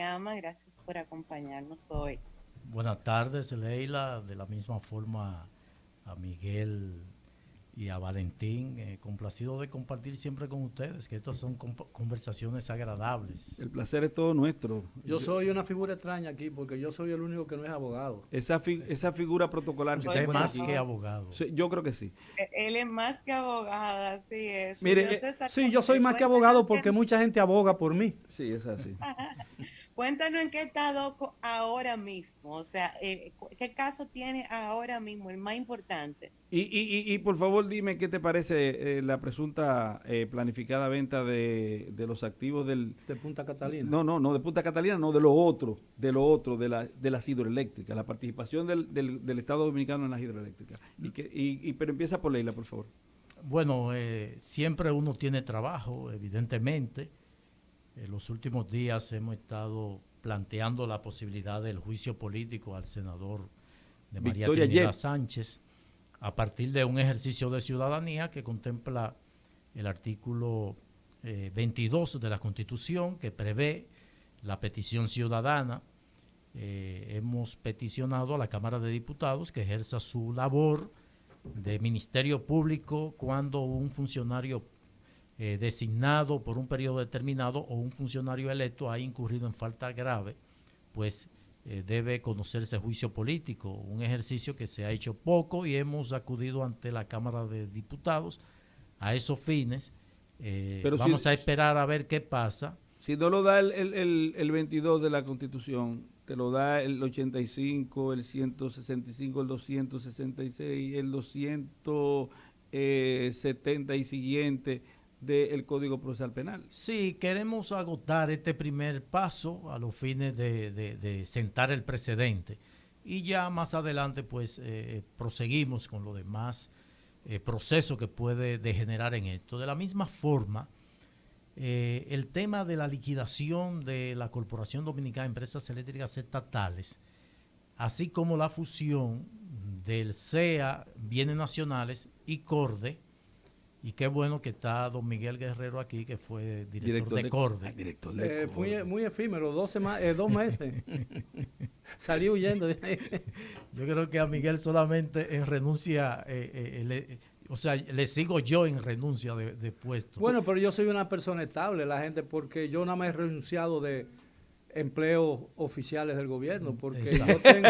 programa. Gracias por acompañarnos hoy. Buenas tardes, Leila. De la misma forma a Miguel y a Valentín, complacido de compartir siempre con ustedes, que estas son conversaciones agradables. El placer es todo nuestro. Yo soy una figura extraña aquí porque yo soy el único que no es abogado. Esa figura protocolar que Usted se es pone más aquí. que abogado. Sí, yo creo que sí. Él es más que abogada, así es. Mire, Julio César, Sí, yo soy más que abogado porque mucha gente aboga por mí. Sí, es así. cuéntanos en qué estado ahora mismo, o sea, qué caso tiene ahora mismo, el más importante. Y por favor dime qué te parece la presunta planificada venta de los activos del... De Punta Catalina. No, de Punta Catalina, no, de las hidroeléctricas, la participación del Estado Dominicano en las hidroeléctricas. Pero empieza por Leila, por favor. Bueno, siempre uno tiene trabajo, evidentemente. En los últimos días hemos estado planteando la posibilidad del juicio político al senador de María Victoria Trinidad Yep. Sánchez, a partir de un ejercicio de ciudadanía que contempla el artículo 22 de la Constitución, que prevé la petición ciudadana. Hemos peticionado a la Cámara de Diputados que ejerza su labor de ministerio público cuando un funcionario designado por un periodo determinado o un funcionario electo ha incurrido en falta grave, pues debe conocerse juicio político, un ejercicio que se ha hecho poco y hemos acudido ante la Cámara de Diputados a esos fines. Vamos a esperar a ver qué pasa. Si no lo da el 22 de la Constitución, te lo da el 85, el 165, el 266, el 270 y siguiente del Código Procesal Penal. Sí, queremos agotar este primer paso a los fines de sentar el precedente y ya más adelante pues proseguimos con los demás procesos que puede degenerar en esto. De la misma forma, el tema de la liquidación de la Corporación Dominicana de Empresas Eléctricas Estatales, así como la fusión del CEA, Bienes Nacionales y CORDE, y qué bueno que está don Miguel Guerrero aquí, que fue director de CORDE. Director de Fue muy efímero, 2 meses. Salí huyendo de ahí. Yo creo que a Miguel solamente en renuncia, o sea, le sigo yo en renuncia de puesto. Bueno, pero yo soy una persona estable, la gente, porque yo nada más he renunciado de empleos oficiales del gobierno, porque yo tengo...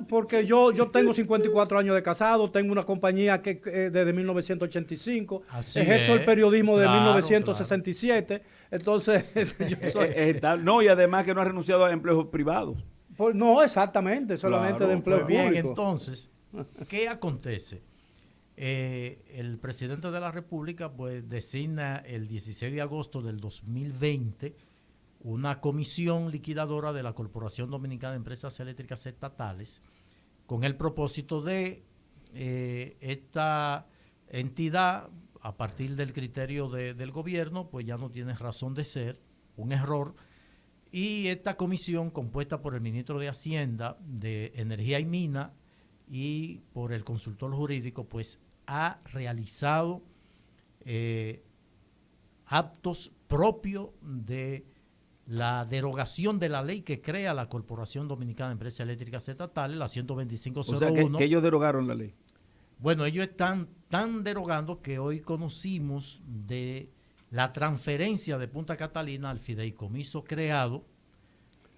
porque yo tengo 54 años de casado, tengo una compañía que desde 1985, Así ejerzo es, el periodismo de claro, 1967, entonces yo soy... No, y además que no ha renunciado a empleos privados. no, exactamente, solamente Claro, de empleo Pues bien, público. entonces, ¿qué acontece? El presidente de la República pues designa el 16 de agosto del 2020 una comisión liquidadora de la Corporación Dominicana de Empresas Eléctricas Estatales con el propósito de esta entidad, a partir del criterio del gobierno, pues ya no tiene razón de ser, un error, y esta comisión, compuesta por el ministro de Hacienda, de Energía y Mina y por el consultor jurídico, pues ha realizado actos propios de la derogación de la ley que crea la Corporación Dominicana de Empresas Eléctricas Estatales, la 12501. O sea, que ellos derogaron la ley. Bueno, ellos están tan derogando que hoy conocimos de la transferencia de Punta Catalina al fideicomiso creado.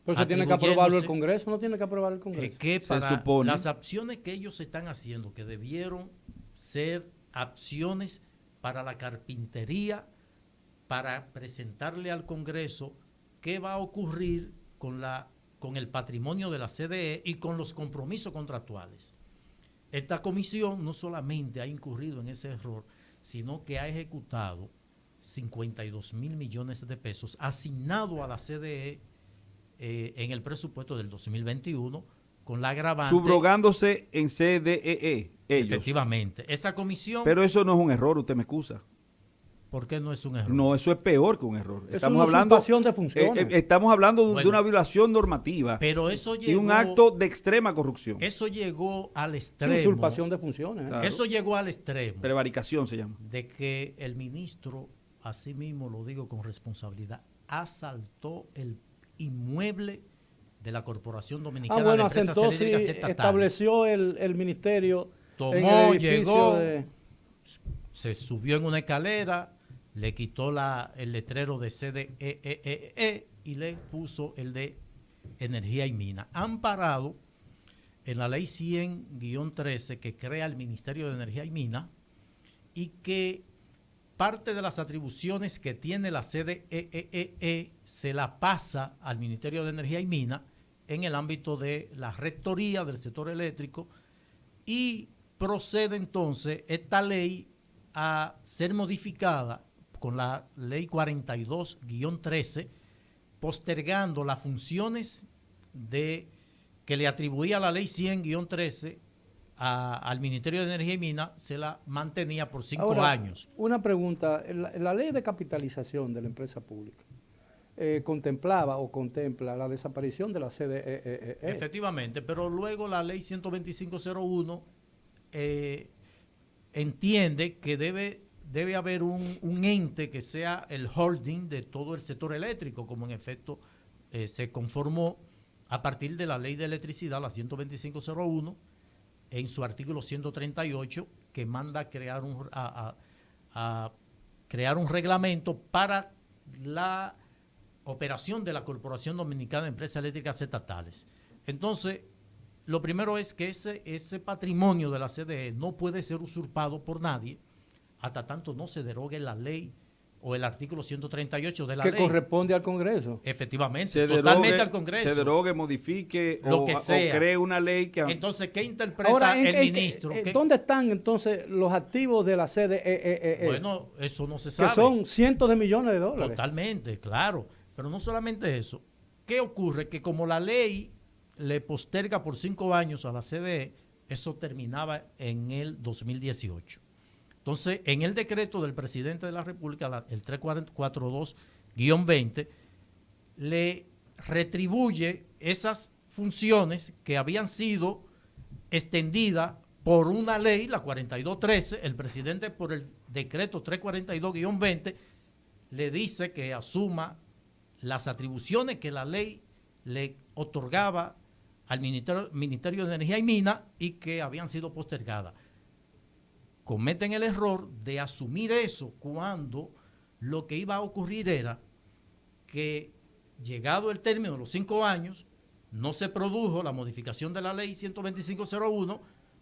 Pero eso tiene que aprobarlo el Congreso, no tiene que aprobarlo el Congreso. Que para se supone las acciones que ellos están haciendo, que debieron ser acciones para la carpintería, para presentarle al Congreso qué va a ocurrir con el patrimonio de la CDE y con los compromisos contractuales. Esta comisión no solamente ha incurrido en ese error, sino que ha ejecutado 52 mil millones de pesos asignado a la CDE en el presupuesto del 2021 con la agravante. Subrogándose en CDEE, ellos. Efectivamente. Esa comisión. Pero eso no es un error, usted me excusa. ¿Por qué no es un error? No, eso es peor que un error. Es una usurpación de funciones. Estamos hablando Bueno, de una violación normativa. Pero eso llegó, y un acto de extrema corrupción. Eso llegó al Es extremo. usurpación de funciones. Claro. Eso llegó al extremo Prevaricación se llama. de que el ministro, así mismo lo digo con responsabilidad, asaltó el inmueble de la Corporación Dominicana bueno, de Empresas asentó, sí, Eléctricas Estatales. estableció el ministerio en el Tomó, edificio llegó, de... se subió en una escalera, le quitó el letrero de CDEE y le puso el de Energía y Mina, amparado en la ley 100-13 que crea el Ministerio de Energía y Mina, y que parte de las atribuciones que tiene la CDEE se la pasa al Ministerio de Energía y Mina en el ámbito de la rectoría del sector eléctrico, y procede entonces esta ley a ser modificada con la ley 42-13, postergando las funciones que le atribuía la ley 100-13 al Ministerio de Energía y Minas, se la mantenía por 5 años. Una pregunta, la ley de capitalización de la empresa pública contemplaba o contempla la desaparición de la CDEE. Efectivamente, pero luego la ley 125.01 entiende que debe haber un ente que sea el holding de todo el sector eléctrico, como en efecto se conformó a partir de la ley de electricidad, la 125.01, en su artículo 138, que manda a crear un reglamento para la operación de la Corporación Dominicana de Empresas Eléctricas Estatales. Entonces, lo primero es que ese patrimonio de la CDE no puede ser usurpado por nadie hasta tanto no se derogue la ley o el artículo 138 de la ley. Que corresponde al Congreso. Efectivamente, totalmente al Congreso. Se derogue, modifique lo que sea. O cree una ley que... Entonces, ¿qué interpreta Ahora, el ministro? ¿Dónde están entonces los activos de la CDE? Bueno, eso no se sabe. Que son cientos de millones de dólares. Totalmente, claro. Pero no solamente eso. ¿Qué ocurre? Que como la ley le posterga por 5 años a la CDE, eso terminaba en el 2018. Entonces, en el decreto del presidente de la República, el 342-20, le retribuye esas funciones que habían sido extendidas por una ley, la 4213, el presidente por el decreto 342-20 le dice que asuma las atribuciones que la ley le otorgaba al Ministerio de Energía y Minas y que habían sido postergadas. Cometen el error de asumir eso cuando lo que iba a ocurrir era que, llegado el término de los 5 años, no se produjo la modificación de la ley 125.01,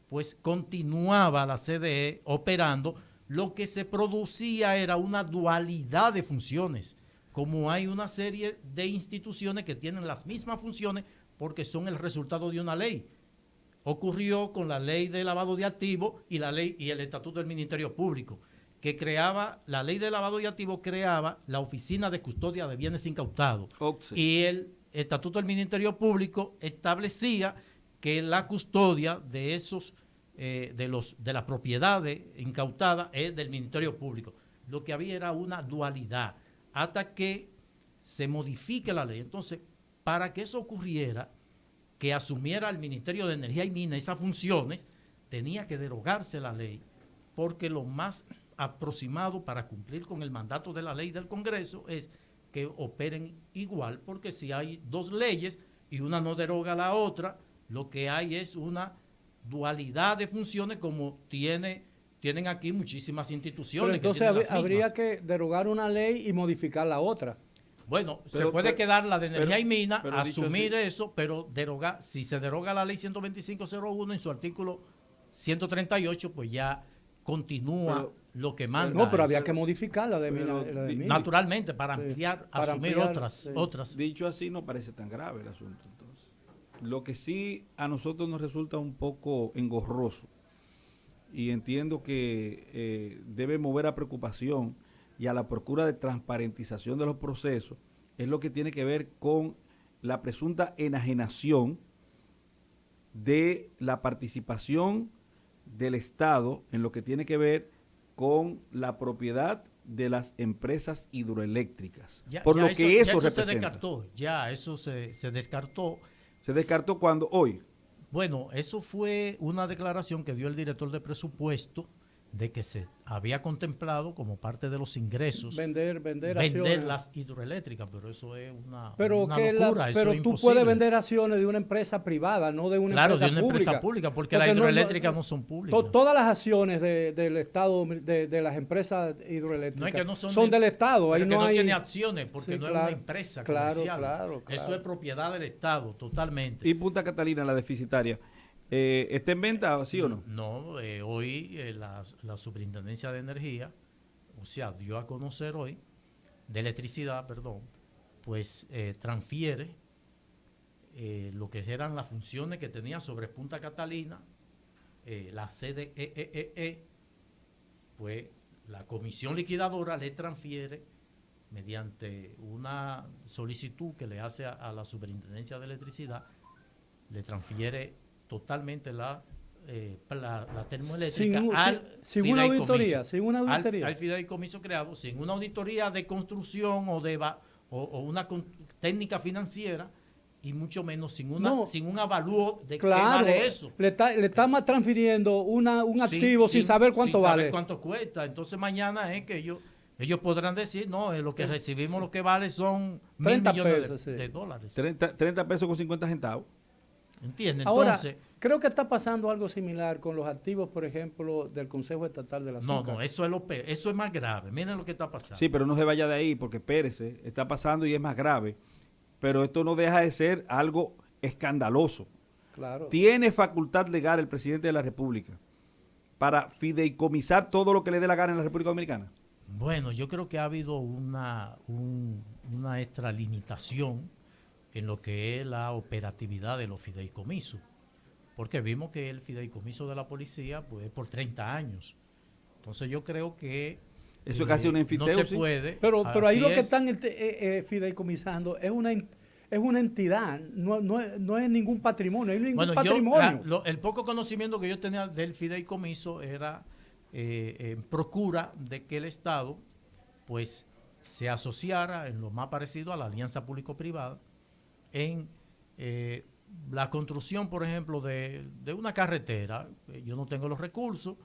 pues continuaba la CDE operando. Lo que se producía era una dualidad de funciones, como hay una serie de instituciones que tienen las mismas funciones porque son el resultado de una ley. Ocurrió con la ley de lavado de activos y la ley y el estatuto del Ministerio Público, que creaba, la ley de lavado de activos creaba la Oficina de Custodia de Bienes Incautados. Y el estatuto del Ministerio Público establecía que la custodia de esos de las propiedades incautadas es del Ministerio Público. Lo que había era una dualidad hasta que se modifique la ley. Entonces, para que eso ocurriera, que asumiera el Ministerio de Energía y Minas esas funciones, tenía que derogarse la ley, porque lo más aproximado para cumplir con el mandato de la ley del Congreso es que operen igual, porque si hay 2 leyes y una no deroga la otra, lo que hay es una dualidad de funciones como tienen aquí muchísimas instituciones. Pero entonces habría que derogar una ley y modificar la otra. Bueno, se puede quedar la de Energía y Minas, asumir eso, pero si se deroga la ley 125.01 en su artículo 138, pues ya continúa lo que manda. No, pero había que modificar la de Minas. Naturalmente, para ampliar, asumir otras. Dicho así, no parece tan grave el asunto. Entonces, lo que sí a nosotros nos resulta un poco engorroso, y entiendo que debe mover a preocupación y a la procura de transparentización de los procesos, es lo que tiene que ver con la presunta enajenación de la participación del Estado en lo que tiene que ver con la propiedad de las empresas hidroeléctricas. Eso representa. Se descartó, eso se descartó. ¿Se descartó cuándo? Hoy. Bueno, eso fue una declaración que dio el director de presupuesto de que se había contemplado como parte de los ingresos vender vender las hidroeléctricas, pero eso es una locura. Eso Pero es tú imposible. puedes vender acciones de una empresa privada, no de una Claro, empresa de una pública. empresa pública, porque las hidroeléctricas no son públicas. Todas las acciones del Estado, de las empresas hidroeléctricas, No es que no son del Estado. Ahí pero que no hay... tiene acciones, porque Sí, no claro, es una empresa claro, comercial. claro. Eso es propiedad del Estado, totalmente. ¿Y Punta Catalina, la deficitaria, está en venta, sí o no? No, hoy la Superintendencia de Energía, o sea, dio a conocer hoy, de electricidad, perdón, pues transfiere lo que eran las funciones que tenía sobre Punta Catalina, la CDEE, pues la comisión liquidadora le transfiere mediante una solicitud que le hace a la Superintendencia de Electricidad, le transfiere totalmente la termoeléctrica sin una auditoría, al fideicomiso creado, sin una auditoría de construcción o una técnica financiera, y mucho menos sin un avalúo de qué vale eso. Le está más transfiriendo un activo sin saber cuánto vale. Sin saber cuánto cuesta. Entonces mañana es que ellos podrán decir, no, lo que recibimos lo que vale son 1.000 millones de dólares. 30 pesos con 50 centavos. ¿Entiendes? Ahora, Entonces, creo que está pasando algo similar con los activos, por ejemplo, del Consejo Estatal de la Azúcar. no, eso es más grave. Miren lo que está pasando. Sí, pero no se vaya de ahí porque espérese, está pasando y es más grave. Pero esto no deja de ser algo escandaloso. Claro. Tiene facultad legal el presidente de la República para fideicomisar todo lo que le dé la gana en la República Dominicana. Bueno, yo creo que ha habido una extralimitación en lo que es la operatividad de los fideicomisos, porque vimos que el fideicomiso de la policía pues es por 30 años. Entonces yo creo que eso es casi una enfiteusis. no se puede. Pero ahí lo que están fideicomisando es una entidad, no es ningún patrimonio, hay ningún patrimonio. El poco conocimiento que yo tenía del fideicomiso era procura de que el Estado pues se asociara en lo más parecido a la alianza público-privada en la construcción, por ejemplo, de una carretera. Yo no tengo los recursos.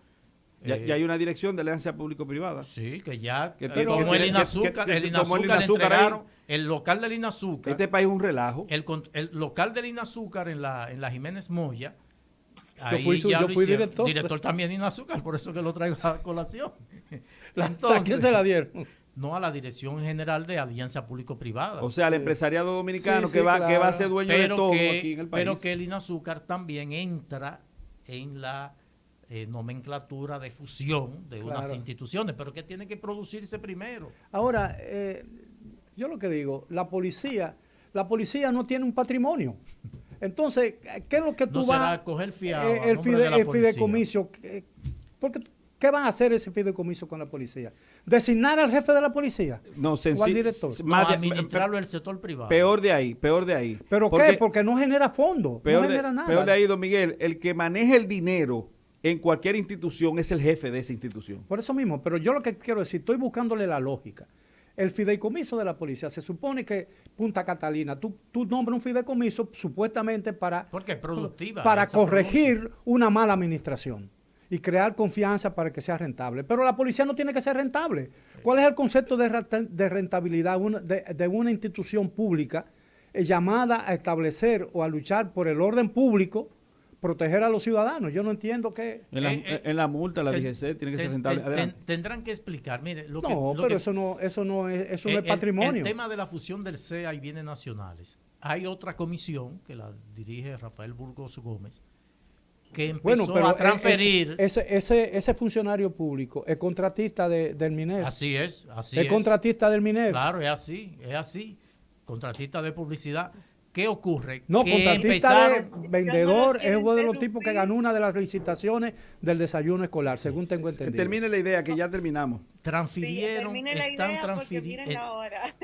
Ya hay una dirección de alianza público-privada. Sí, que ya, como el INAZUCAR, le entregaron el local del INAZUCAR. Este país es un relajo. El local del INAZUCAR en la Jiménez Moya. Yo fui director. Director también de INAZUCAR, por eso que lo traigo a colación. ¿A quién se la dieron? No, a la Dirección General de Alianza Público-Privada. O sea, al empresariado dominicano que va a ser dueño de todo aquí en el país. Pero que el INAZUCAR también entra en la nomenclatura de fusión de unas instituciones, pero que tiene que producirse primero. Ahora, yo lo que digo, la policía no tiene un patrimonio. Entonces, ¿qué es lo que tú vas a coger fiado el fideicomiso? Porque ¿qué van a hacer ese fideicomiso con la policía? ¿Designar al jefe de la policía? No, ¿O al director? Administrarlo el sector privado. Peor de ahí. ¿Pero qué? Porque no genera fondos, no genera nada. Peor de ahí, don Miguel, el que maneja el dinero en cualquier institución es el jefe de esa institución. Por eso mismo, pero yo lo que quiero decir, estoy buscándole la lógica. El fideicomiso de la policía, se supone que Punta Catalina, tú nombras un fideicomiso supuestamente porque es productiva, para corregir una mala administración y crear confianza para que sea rentable. Pero la policía no tiene que ser rentable. ¿Cuál es el concepto de rentabilidad de una institución pública llamada a establecer o a luchar por el orden público, proteger a los ciudadanos? Yo no entiendo qué. En la multa, la DGC tiene que ser rentable. Tendrán que explicar, mire. Eso no es patrimonio. El tema de la fusión del CEA y bienes nacionales. Hay otra comisión que la dirige Rafael Burgos Gómez, que empezó a transferir. Ese funcionario público es contratista del minero. Así es. Es contratista del minero. Claro, es así. Contratista de publicidad. ¿Qué ocurre? No, que contratista de vendedor es uno de los tipos que ganó una de las licitaciones del desayuno escolar, según tengo entendido. Termine la idea, que ya terminamos.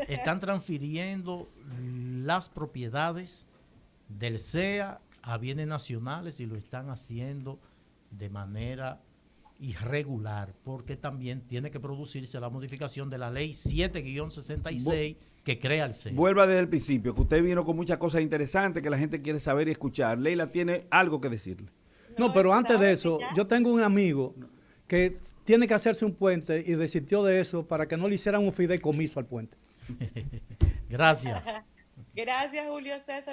Están transfiriendo las propiedades del CEA a bienes nacionales y lo están haciendo de manera irregular, porque también tiene que producirse la modificación de la ley 7-66 que crea el CEA. Vuelva desde el principio, que usted vino con muchas cosas interesantes que la gente quiere saber y escuchar. Leila tiene algo que decirle. No, pero antes de eso, yo tengo un amigo que tiene que hacerse un puente y desistió de eso para que no le hicieran un fideicomiso al puente. Gracias. Gracias, Julio César.